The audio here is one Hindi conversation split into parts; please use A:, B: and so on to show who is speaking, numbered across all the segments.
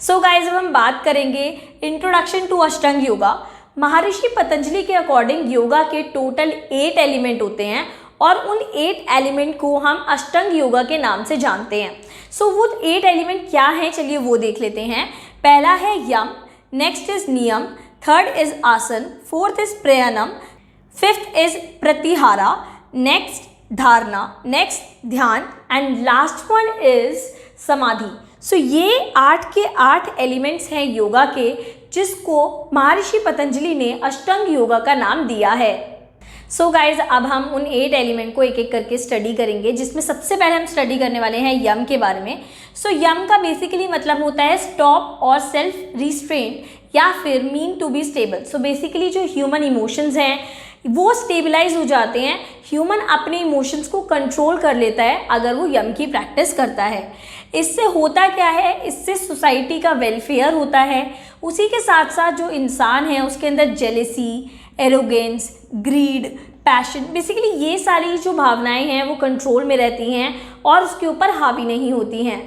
A: सो गाइज अब हम बात करेंगे इंट्रोडक्शन टू अष्टांग योगा। महर्षि पतंजलि के अकॉर्डिंग योगा के टोटल 8 एलिमेंट होते हैं और उन 8 एलिमेंट को हम अष्टांग योगा के नाम से जानते हैं। सो वो 8 एलिमेंट क्या हैं, चलिए वो देख लेते हैं। पहला है yama, next is niyama, third is asana, fourth is pranayama, fifth is pratyahara, next dharana, next dhyana and last one is samadhi. So ये 8 के 8 एलिमेंट्स हैं योगा के, जिसको महर्षि पतंजलि ने अष्टांग योगा का नाम दिया है। सो गाइज अब हम उन 8 एलिमेंट को एक एक करके स्टडी करेंगे, जिसमें सबसे पहले हम स्टडी करने वाले हैं यम के बारे में। सो यम का बेसिकली मतलब होता है स्टॉप और सेल्फ रिस्ट्रेंट या फिर mean to be stable. So basically जो ह्यूमन इमोशंस हैं वो स्टेबलाइज हो जाते हैं, ह्यूमन अपने इमोशंस को कंट्रोल कर लेता है अगर वो यम की प्रैक्टिस करता है। इससे होता क्या है, इससे सोसाइटी का वेलफेयर होता है। उसी के साथ साथ जो इंसान है उसके अंदर jealousy, arrogance, greed, passion, basically ये सारी जो भावनाएं हैं वो कंट्रोल में रहती हैं और उसके ऊपर हावी नहीं होती हैं।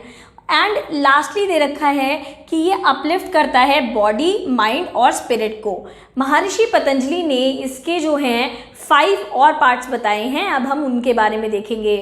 A: एंड लास्टली दे रखा है कि ये अपलिफ्ट करता है बॉडी, माइंड और स्पिरिट को। महर्षि पतंजलि ने इसके जो हैं 5 और पार्ट्स बताए हैं, अब हम उनके बारे में देखेंगे।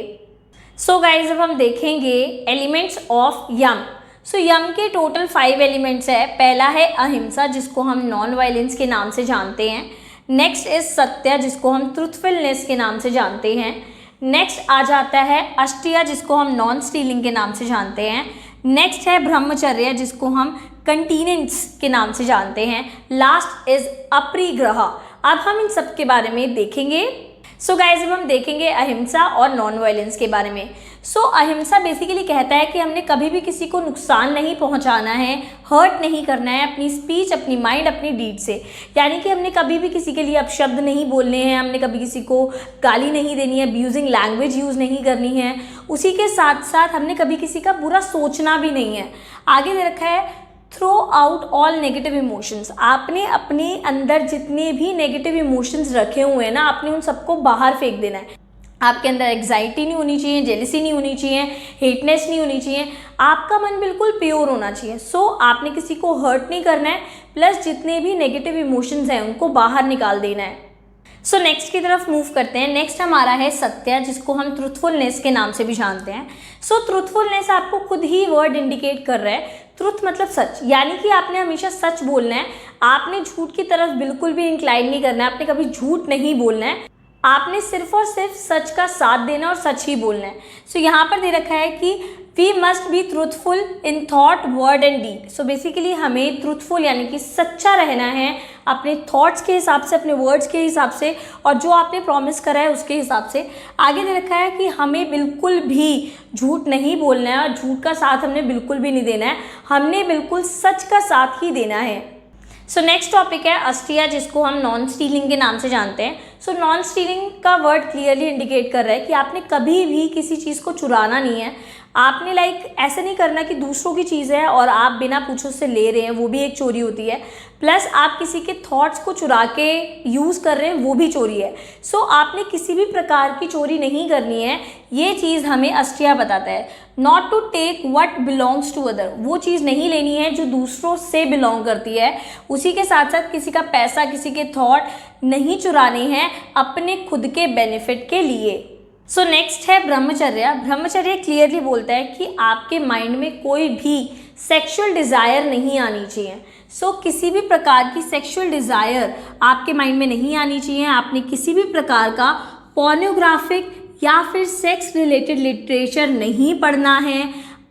A: सो गाइज अब हम देखेंगे एलिमेंट्स ऑफ यम। सो यम के टोटल 5 एलिमेंट्स है। पहला है अहिंसा, जिसको हम नॉन वायलेंस के नाम से जानते हैं। नेक्स्ट इज सत्य, जिसको हम ट्रुथफुलनेस के नाम से जानते हैं। नेक्स्ट आ जाता है अष्टया, जिसको हम नॉन स्टीलिंग के नाम से जानते हैं। नेक्स्ट है ब्रह्मचर्य, जिसको हम कंटिनेंस के नाम से जानते हैं। लास्ट इज अपरिग्रह। अब हम इन सब के बारे में देखेंगे। सो गाइज अब हम देखेंगे अहिंसा और नॉन वायलेंस के बारे में। सो अहिंसा बेसिकली कहता है कि हमने कभी भी किसी को नुकसान नहीं पहुंचाना है, हर्ट नहीं करना है अपनी स्पीच, अपनी माइंड, अपनी डीड से। यानी कि हमने कभी भी किसी के लिए अपशब्द नहीं बोलने हैं, हमने कभी किसी को गाली नहीं देनी है, अब्यूजिंग लैंग्वेज यूज़ नहीं करनी है। उसी के साथ साथ हमने कभी किसी का बुरा सोचना भी नहीं है। आगे दे रखा है throw out all negative emotions. आपने अपने अंदर जितने भी नेगेटिव इमोशंस रखे हुए हैं ना, आपने उन सबको बाहर फेंक देना है। आपके अंदर एग्जाइटी नहीं होनी चाहिए, जेलसी नहीं होनी चाहिए, हेटनेस नहीं होनी चाहिए। आपका मन बिल्कुल प्योर होना चाहिए। सो आपने किसी को हर्ट नहीं करना है, प्लस जितने भी नेगेटिव इमोशंस हैं उनको बाहर निकाल देना है। सो नेक्स्ट की तरफ मूव करते हैं। नेक्स्ट हमारा है सत्य, जिसको हम ट्रुथफुलनेस के नाम से भी जानते हैं। सो ट्रुथफुलनेस आपको खुद ही वर्ड इंडिकेट कर रहा है। ट्रुथ मतलब सच, यानी कि आपने हमेशा सच बोलना है। आपने झूठ की तरफ बिल्कुल भी इंक्लाइन नहीं करना है, आपने कभी झूठ नहीं बोलना है। आपने सिर्फ और सिर्फ सच का साथ देना और सच ही बोलना है। सो यहाँ पर दे रखा है कि we must be truthful in thought, word and deed. So basically हमें ट्रूथफुल यानी कि सच्चा रहना है अपने थॉट्स के हिसाब से, अपने वर्ड्स के हिसाब से, और जो आपने प्रॉमिस करा है उसके हिसाब से। आगे दे रखा है कि हमें बिल्कुल भी झूठ नहीं बोलना है और झूठ का साथ हमने बिल्कुल भी नहीं देना है, हमने बिल्कुल सच का साथ ही देना है। सो नेक्स्ट टॉपिक है अष्टया, जिसको हम नॉन स्टीलिंग के नाम से जानते हैं। सो नॉन स्टीलिंग का वर्ड क्लियरली इंडिकेट कर रहा है कि आपने कभी भी किसी चीज़ को चुराना नहीं है। आपने ऐसे नहीं करना कि दूसरों की चीज़ है और आप बिना पूछे उससे ले रहे हैं, वो भी एक चोरी होती है। प्लस आप किसी के थॉट्स को चुरा के यूज़ कर रहे हैं, वो भी चोरी है। सो आपने किसी भी प्रकार की चोरी नहीं करनी है, ये चीज़ हमें अष्टया बताता है। Not to take what belongs to other, वो चीज़ नहीं लेनी है जो दूसरों से बिलोंग करती है। उसी के साथ साथ किसी का पैसा, किसी के थॉट नहीं चुराने हैं अपने खुद के बेनिफिट के लिए। सो नेक्स्ट है ब्रह्मचर्य। ब्रह्मचर्य क्लियरली बोलता है कि आपके माइंड में कोई भी सेक्सुअल डिज़ायर नहीं आनी चाहिए। सो किसी भी प्रकार की सेक्सुअल डिज़ायर आपके माइंड में नहीं आनी चाहिए। आपने किसी भी प्रकार का पोर्नोग्राफिक या फिर सेक्स रिलेटेड लिटरेचर नहीं पढ़ना है।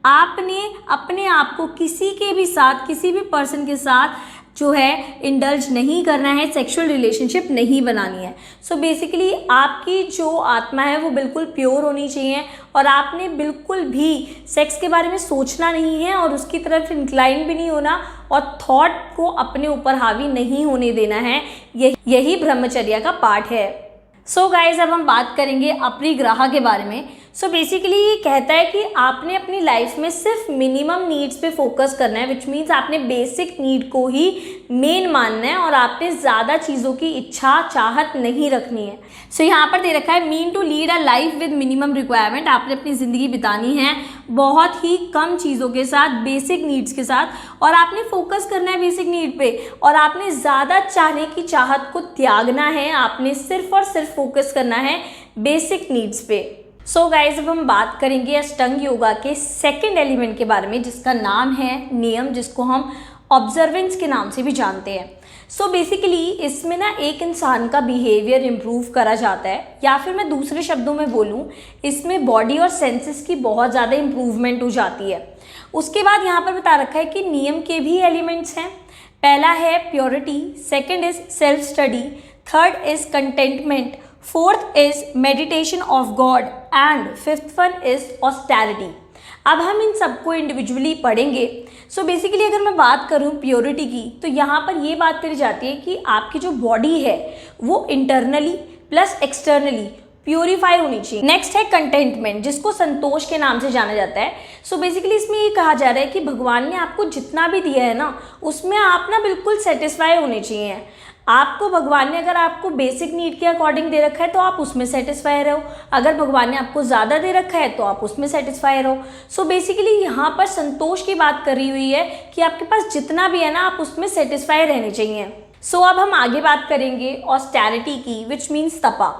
A: आपने अपने आप को किसी के भी साथ, किसी भी पर्सन के साथ जो है इंडल्ज नहीं करना है, सेक्सुअल रिलेशनशिप नहीं बनानी है। सो बेसिकली आपकी जो आत्मा है वो बिल्कुल प्योर होनी चाहिए और आपने बिल्कुल भी सेक्स के बारे में सोचना नहीं है और उसकी तरफ इंक्लाइन भी नहीं होना और थॉट को अपने ऊपर हावी नहीं होने देना है। यही ब्रह्मचर्य का पार्ट है। सो गाइज अब हम बात करेंगे अपरिग्रह के बारे में। सो बेसिकली ये कहता है कि आपने अपनी लाइफ में सिर्फ मिनिमम नीड्स पे फोकस करना है, विच मीन्स आपने बेसिक नीड को ही मेन मानना है और आपने ज़्यादा चीज़ों की इच्छा चाहत नहीं रखनी है। सो यहाँ पर दे रखा है mean to lead a life with minimum requirement. आपने अपनी ज़िंदगी बितानी है बहुत ही कम चीज़ों के साथ, बेसिक नीड्स के साथ, और आपने फोकस करना है बेसिक नीड पे, और आपने ज़्यादा चाहने की चाहत को त्यागना है। आपने सिर्फ और सिर्फ फोकस करना है बेसिक नीड्स पे। सो गाइज, अब हम बात करेंगे अष्टांग योगा के सेकंड एलिमेंट के बारे में, जिसका नाम है नियम, जिसको हम ऑब्जर्वेंस के नाम से भी जानते हैं। सो बेसिकली इसमें ना एक इंसान का बिहेवियर इम्प्रूव करा जाता है, या फिर मैं दूसरे शब्दों में बोलूँ, इसमें बॉडी और सेंसेस की बहुत ज़्यादा इम्प्रूवमेंट हो जाती है। उसके बाद यहाँ पर बता रखा है कि नियम के भी एलिमेंट्स हैं। पहला है purity, second is self study, third is contentment, fourth is meditation of God and fifth one is austerity. अब हम इन सबको इंडिविजुअली पढ़ेंगे। सो बेसिकली अगर मैं बात करूं प्योरिटी की, तो यहाँ पर ये बात करी जाती है कि आपकी जो बॉडी है वो इंटरनली प्लस एक्सटर्नली प्योरीफाई होनी चाहिए। नेक्स्ट है कंटेंटमेंट, जिसको संतोष के नाम से जाना जाता है। सो बेसिकली इसमें ये कहा जा रहा है कि भगवान ने आपको जितना भी दिया है ना, उसमें आप ना बिल्कुल सेटिस्फाई होने चाहिए। आपको भगवान ने अगर आपको बेसिक नीड के अकॉर्डिंग दे रखा है तो आप उसमें सेटिस्फाई रहो, अगर भगवान ने आपको ज़्यादा दे रखा है तो आप उसमें सेटिस्फाई रहो। सो बेसिकली यहाँ पर संतोष की बात करी हुई है कि आपके पास जितना भी है ना, आप उसमें सेटिस्फाई रहने चाहिए। सो अब हम आगे बात करेंगे ऑस्टेरिटी की, विच मीन्स तपा।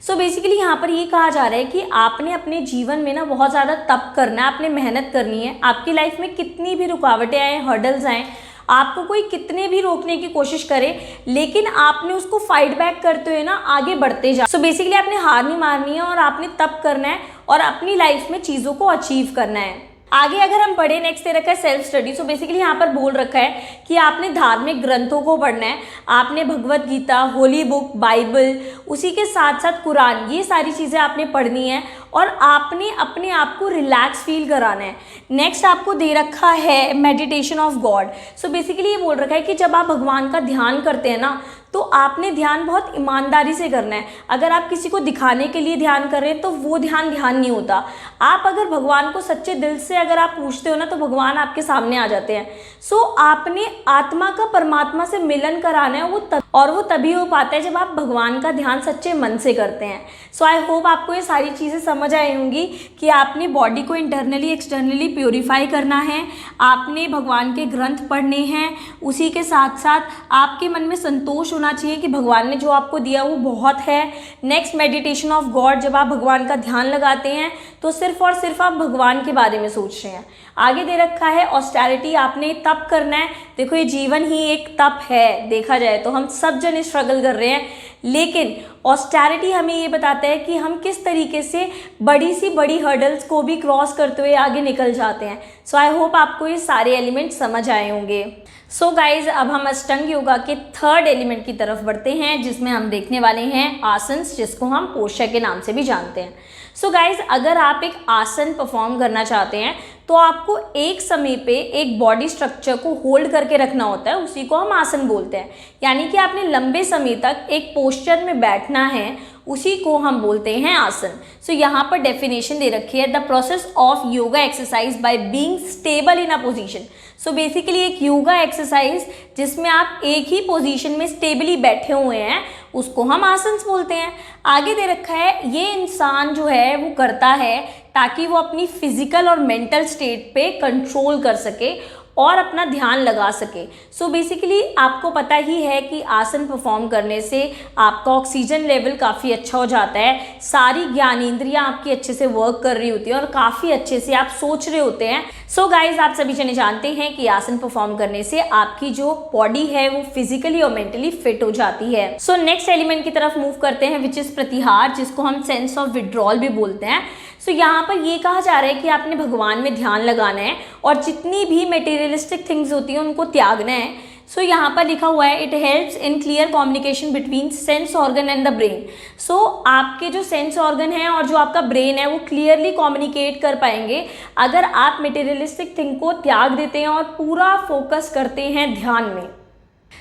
A: सो बेसिकली यहाँ पर ये कहा जा रहा है कि आपने अपने जीवन में ना बहुत ज़्यादा तप करना है, आपने मेहनत करनी है। आपकी लाइफ में कितनी भी रुकावटें आए, हर्डल्स आएँ, आपको कोई कितने भी रोकने की कोशिश करे, लेकिन आपने उसको फाइट बैक करते हुए ना आगे बढ़ते जा। सो बेसिकली आपने हार नहीं मारनी है और आपने तप करना है और अपनी लाइफ में चीज़ों को अचीव करना है। आगे अगर हम पढ़े, नेक्स्ट दे रखा है सेल्फ स्टडी। सो बेसिकली यहाँ पर बोल रखा है कि आपने धार्मिक ग्रंथों को पढ़ना है, आपने भगवत गीता, होली बुक, बाइबल, उसी के साथ साथ कुरान, ये सारी चीज़ें आपने पढ़नी है और आपने अपने आप को रिलैक्स फील कराना है। नेक्स्ट आपको दे रखा है meditation of God. So basically ये बोल रखा है कि जब आप भगवान का ध्यान करते हैं ना, तो आपने ध्यान बहुत ईमानदारी से करना है। अगर आप किसी को दिखाने के लिए ध्यान कर रहे हैं तो वो ध्यान नहीं होता। आप अगर भगवान को सच्चे दिल से अगर आप पूछते हो ना, तो भगवान आपके सामने आ जाते हैं। सो आपने आत्मा का परमात्मा से मिलन कराना है, वो तभी हो पाता है जब आप भगवान का ध्यान सच्चे मन से करते हैं। सो आई होप आपको ये सारी चीज़ें समझ आई होंगी कि आपने बॉडी को इंटरनली एक्सटर्नली प्योरीफाई करना है, आपने भगवान के ग्रंथ पढ़ने हैं, उसी के साथ साथ आपके मन में संतोष होना चाहिए कि भगवान ने जो आपको दिया वो बहुत है। नेक्स्ट मेडिटेशन ऑफ गॉड, जब आप भगवान का ध्यान लगाते हैं तो सिर्फ और सिर्फ आप भगवान के बारे में सोच रहे हैं। आगे दे रखा है ऑस्टेरिटी, आपने तप करना है। देखो ये जीवन ही एक तप है, देखा जाए तो हम सब जन स्ट्रगल कर रहे हैं, लेकिन ऑस्टेरिटी हमें ये बताता है कि हम किस तरीके से बड़ी सी बड़ी हर्डल्स को भी क्रॉस करते हुए आगे निकल जाते हैं। सो आई होप आपको ये सारे एलिमेंट समझ आए होंगे। सो गाइज, अब हम अष्टांग योगा के थर्ड एलिमेंट की तरफ बढ़ते हैं, जिसमें हम देखने वाले हैं आसन्स, जिसको हम पोस्चर के नाम से भी जानते हैं। सो गाइज, अगर आप एक आसन परफॉर्म करना चाहते हैं तो आपको एक समय पे एक बॉडी स्ट्रक्चर को होल्ड करके रखना होता है, उसी को हम आसन बोलते हैं। यानी कि आपने लंबे समय तक एक पोस्चर में बैठना है, उसी को हम बोलते हैं आसन। सो यहाँ पर डेफिनेशन दे रखी है, the process of yoga exercise by being stable in a position. So basically एक योगा एक्सरसाइज जिसमें आप एक ही पोजीशन में स्टेबली बैठे हुए हैं, उसको हम आसन्स बोलते हैं। आगे दे रखा है ये इंसान जो है वो करता है ताकि वो अपनी फिजिकल और मेंटल स्टेट पे कंट्रोल कर सके और अपना ध्यान लगा सके। सो बेसिकली आपको पता ही है कि आसन परफॉर्म करने से आपका ऑक्सीजन लेवल काफ़ी अच्छा हो जाता है, सारी ज्ञानेंद्रियाँ आपकी अच्छे से वर्क कर रही होती हैं और काफ़ी अच्छे से आप सोच रहे होते हैं। सो गाइज, आप सभी जने जानते हैं कि आसन परफॉर्म करने से आपकी जो बॉडी है वो फिजिकली और मेंटली फिट हो जाती है। सो नेक्स्ट एलिमेंट की तरफ मूव करते हैं, विच इज़ प्रत्याहार, जिसको हम सेंस ऑफ विड्रॉल भी बोलते हैं। सो यहाँ पर ये कहा जा रहा है कि आपने भगवान में ध्यान लगाना है और जितनी भी मटेरियलिस्टिक थिंग्स होती हैं उनको त्यागना है। सो यहाँ पर लिखा हुआ है, it helps in clear communication between sense organ and the brain. So आपके जो सेंस ऑर्गन है और जो आपका ब्रेन है वो क्लियरली कम्युनिकेट कर पाएंगे अगर आप मटेरियलिस्टिक थिंग को त्याग देते हैं और पूरा फोकस करते हैं ध्यान में।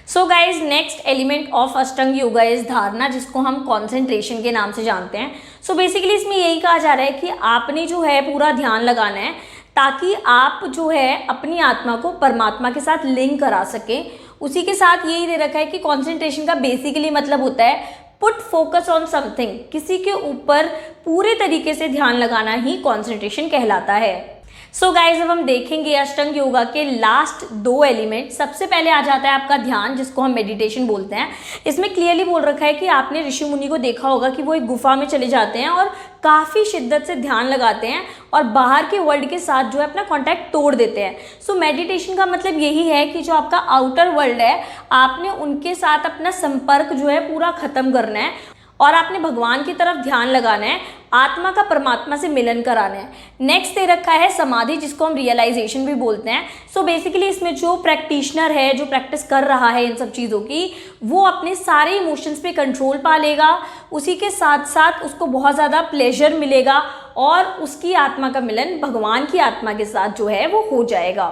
A: So guys next element of Ashtanga yoga is धारणा, जिसको हम कॉन्सेंट्रेशन के नाम से जानते हैं। सो बेसिकली इसमें यही कहा जा रहा है कि आपने जो है पूरा ध्यान लगाना है ताकि आप जो है अपनी आत्मा को परमात्मा के साथ लिंक करा सकें। उसी के साथ यही दे रखा है कि कॉन्सेंट्रेशन का बेसिकली मतलब होता है पुट फोकस ऑन समथिंग, किसी के ऊपर पूरे तरीके से ध्यान लगाना ही कॉन्सेंट्रेशन कहलाता है। सो गाइज अब हम देखेंगे अष्टांग योगा के लास्ट 2 एलिमेंट। सबसे पहले आ जाता है आपका ध्यान, जिसको हम मेडिटेशन बोलते हैं। इसमें क्लियरली बोल रखा है कि आपने ऋषि मुनि को देखा होगा कि वो एक गुफा में चले जाते हैं और काफ़ी शिद्दत से ध्यान लगाते हैं और बाहर के वर्ल्ड के साथ जो है अपना कॉन्टैक्ट तोड़ देते हैं। सो मेडिटेशन का मतलब यही है कि जो आपका आउटर वर्ल्ड है, आपने उनके साथ अपना संपर्क जो है पूरा ख़त्म करना है और आपने भगवान की तरफ ध्यान लगाना है, आत्मा का परमात्मा से मिलन कराना है। नेक्स्ट दे रखा है समाधि, जिसको हम रियलाइजेशन भी बोलते हैं। सो बेसिकली इसमें जो प्रैक्टिशनर है, जो प्रैक्टिस कर रहा है इन सब चीज़ों की, वो अपने सारे इमोशंस पे कंट्रोल पा लेगा। उसी के साथ साथ उसको बहुत ज़्यादा प्लेजर मिलेगा और उसकी आत्मा का मिलन भगवान की आत्मा के साथ जो है वो हो जाएगा।